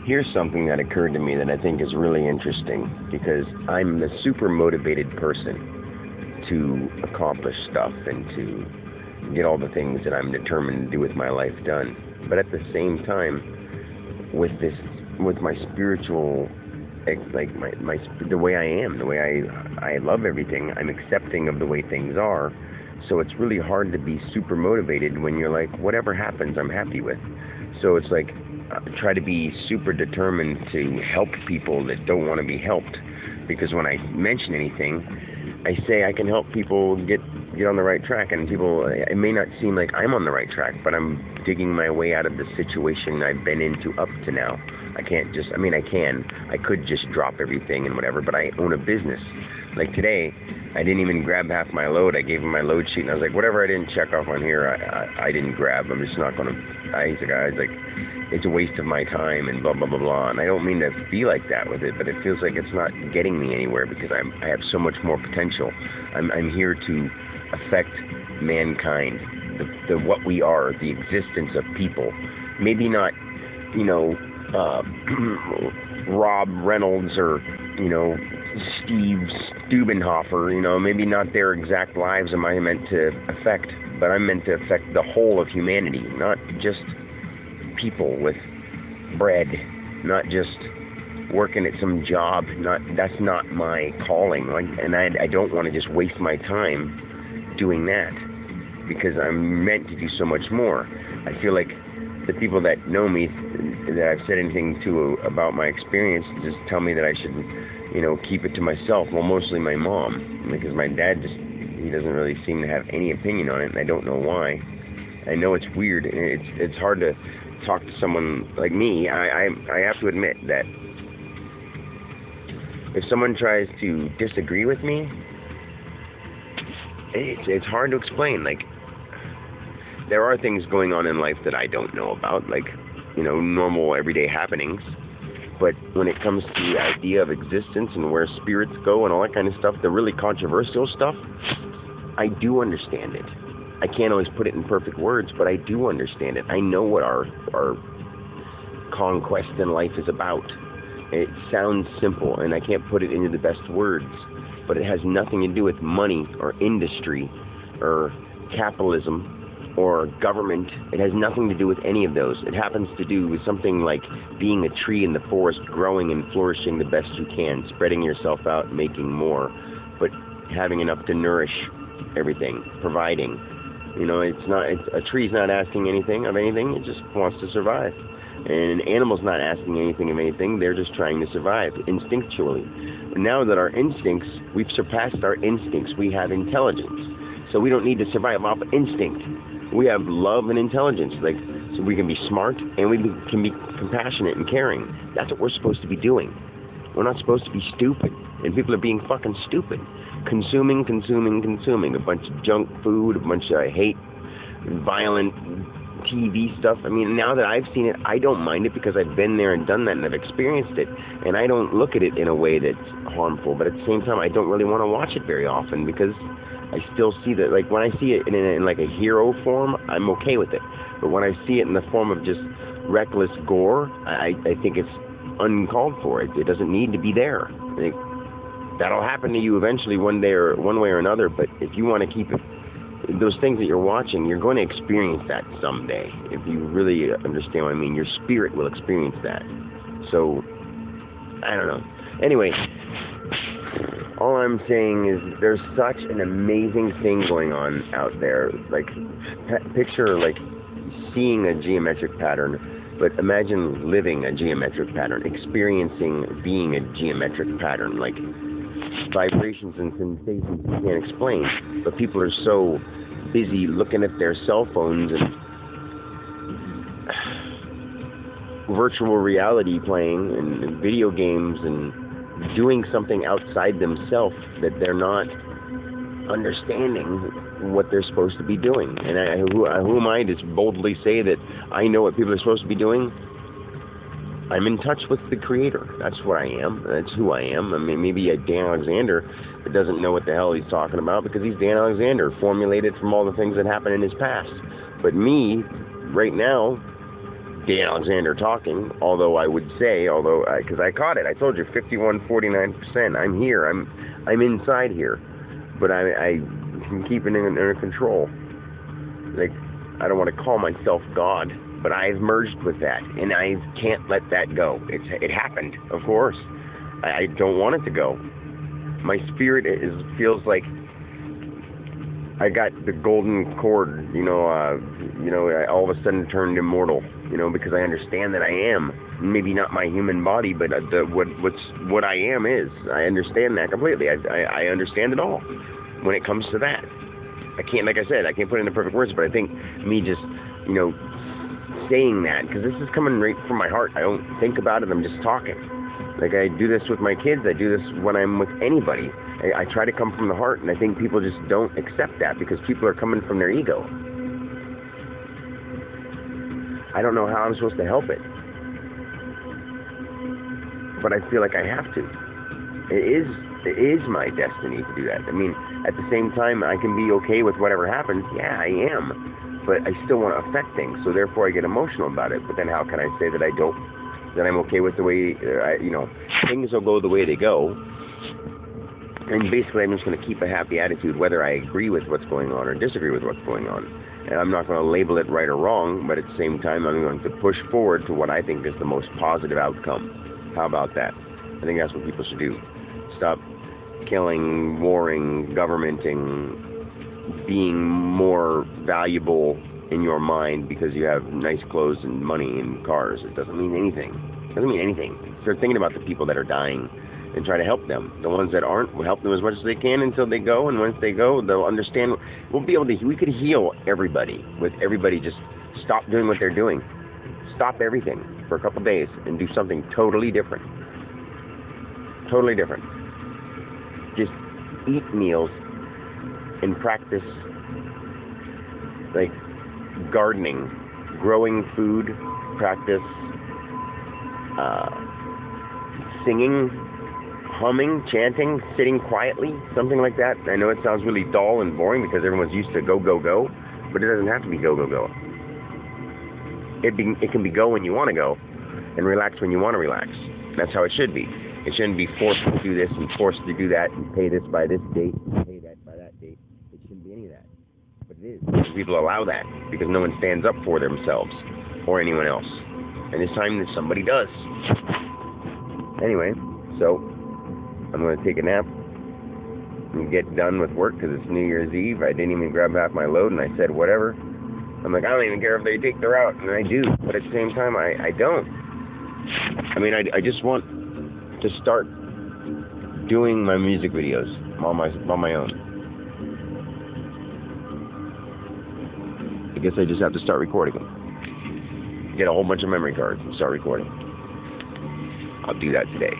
Here's something that occurred to me that I think is really interesting, because I'm a super motivated person to accomplish stuff and to get all the things that I'm determined to do with my life done. But at the same time, with my spiritual, like the way I am, the way I love everything, I'm accepting of the way things are. So it's really hard to be super motivated when you're like, whatever happens, I'm happy with. So it's like, try to be super determined to help people that don't want to be helped, because when I mention anything, I say I can help people get on the right track, and people, it may not seem like I'm on the right track, but I'm digging my way out of the situation I've been into up to now. I could just drop everything and whatever, but I own a business. Like today, I didn't even grab half my load. I gave him my load sheet, and I was like, whatever I didn't check off on here, I didn't grab. I'm just not going to. He's like, it's a waste of my time and blah, blah, blah, blah. And I don't mean to be like that with it, but it feels like it's not getting me anywhere, because I have so much more potential. I'm here to affect mankind, the what we are, the existence of people. Maybe not, Rob Reynolds or, Steve Stubenhofer, maybe not their exact lives am I meant to affect, but I'm meant to affect the whole of humanity, not just people with bread, not just working at some job. That's not my calling. And I don't want to just waste my time doing that, because I'm meant to do so much more. I feel like the people that know me, that I've said anything to about my experience, just tell me that I should, keep it to myself. Well, mostly my mom, because my dad he doesn't really seem to have any opinion on it, and I don't know why. I know it's weird. It's hard to talk to someone like me. I have to admit that if someone tries to disagree with me, it's hard to explain. Like, there are things going on in life that I don't know about, like, normal everyday happenings. But when it comes to the idea of existence and where spirits go and all that kind of stuff, the really controversial stuff, I do understand it. I can't always put it in perfect words, but I do understand it. I know what our conquest in life is about. It sounds simple, and I can't put it into the best words, but it has nothing to do with money or industry or capitalism or government. It has nothing to do with any of those. It happens to do with something like being a tree in the forest, growing and flourishing the best you can, spreading yourself out, making more, but having enough to nourish everything, providing. A tree's not asking anything of anything, it just wants to survive. And an animal's not asking anything of anything, they're just trying to survive instinctually. And now that our instincts, we've surpassed our instincts, we have intelligence. So we don't need to survive off instinct. We have love and intelligence, so we can be smart and we can be compassionate and caring. That's what we're supposed to be doing. We're not supposed to be stupid, and people are being fucking stupid. Consuming a bunch of junk food, a bunch of hate, violent TV stuff. I mean, now that I've seen it, I don't mind it, because I've been there and done that and I've experienced it, and I don't look at it in a way that's harmful, but at the same time, I don't really want to watch it very often, because I still see that, like, when I see it in like a hero form, I'm okay with it. But when I see it in the form of just reckless gore, I think it's uncalled for. It doesn't need to be there. I think that'll happen to you eventually one day or one way or another, but if you want to keep it, those things that you're watching, you're going to experience that someday. If you really understand what I mean, your spirit will experience that. So, I don't know. Anyway, all I'm saying is there's such an amazing thing going on out there. Like, picture, like, seeing a geometric pattern, but imagine living a geometric pattern, experiencing being a geometric pattern, like vibrations and sensations you can't explain. But people are so busy looking at their cell phones and virtual reality playing and video games and doing something outside themselves that they're not understanding what they're supposed to be doing. And who am I to boldly say that I know what people are supposed to be doing? I'm in touch with the Creator. That's what I am. That's who I am. I mean, maybe a Dan Alexander that doesn't know what the hell he's talking about, because he's Dan Alexander, formulated from all the things that happened in his past. But me, right now, Dan Alexander talking, although I would say, because I caught it, I told you 51-49%. I'm here. I'm inside here, but I can keep it under control. Like, I don't want to call myself God, but I've merged with that, and I can't let that go. It happened, of course. I don't want it to go. My spirit feels like I got the golden cord, I all of a sudden turned immortal, because I understand that I am, maybe not my human body, but what I am is. I understand that completely. I understand it all when it comes to that. I can't, like I said, I can't put it into perfect words, but I think me just, saying that, because this is coming right from my heart. I don't think about it, I'm just talking. Like, I do this with my kids, I do this when I'm with anybody. I try to come from the heart, and I think people just don't accept that because people are coming from their ego. I don't know how I'm supposed to help it, but I feel like I have to. It is my destiny to do that. I mean, at the same time, I can be okay with whatever happens. Yeah, I am, but I still want to affect things, so therefore I get emotional about it. But then how can I say that that I'm okay with the way, things will go the way they go? And basically, I'm just going to keep a happy attitude, whether I agree with what's going on or disagree with what's going on. And I'm not going to label it right or wrong, but at the same time, I'm going to push forward to what I think is the most positive outcome. How about that? I think that's what people should do. Stop killing, warring, governmenting, being more valuable in your mind because you have nice clothes and money and cars. It doesn't mean anything. It doesn't mean anything. Start thinking about the people that are dying and try to help them. The ones that aren't, we'll help them as much as they can until they go, and once they go, they'll understand. We could heal everybody with everybody just stop doing what they're doing. Stop everything for a couple days and do something totally different. Totally different. Just eat meals and practice, like, gardening, growing food, practice singing, humming, chanting, sitting quietly, something like that. I know it sounds really dull and boring because everyone's used to go, go, go, but it doesn't have to be go, go, go. It can be go when you want to go and relax when you want to relax. That's how it should be. It shouldn't be forced to do this and forced to do that and pay this by this date and pay that by that date. It shouldn't be any of that. But it is. People allow that because no one stands up for themselves or anyone else. And this time somebody does. Anyway, so I'm going to take a nap and get done with work because it's New Year's Eve. I didn't even grab half my load, and I said whatever. I'm like, I don't even care if they take the route, and I do. But at the same time, I don't. I mean, I just want to start doing my music videos on my own. I guess I just have to start recording them. Get a whole bunch of memory cards and start recording. I'll do that today.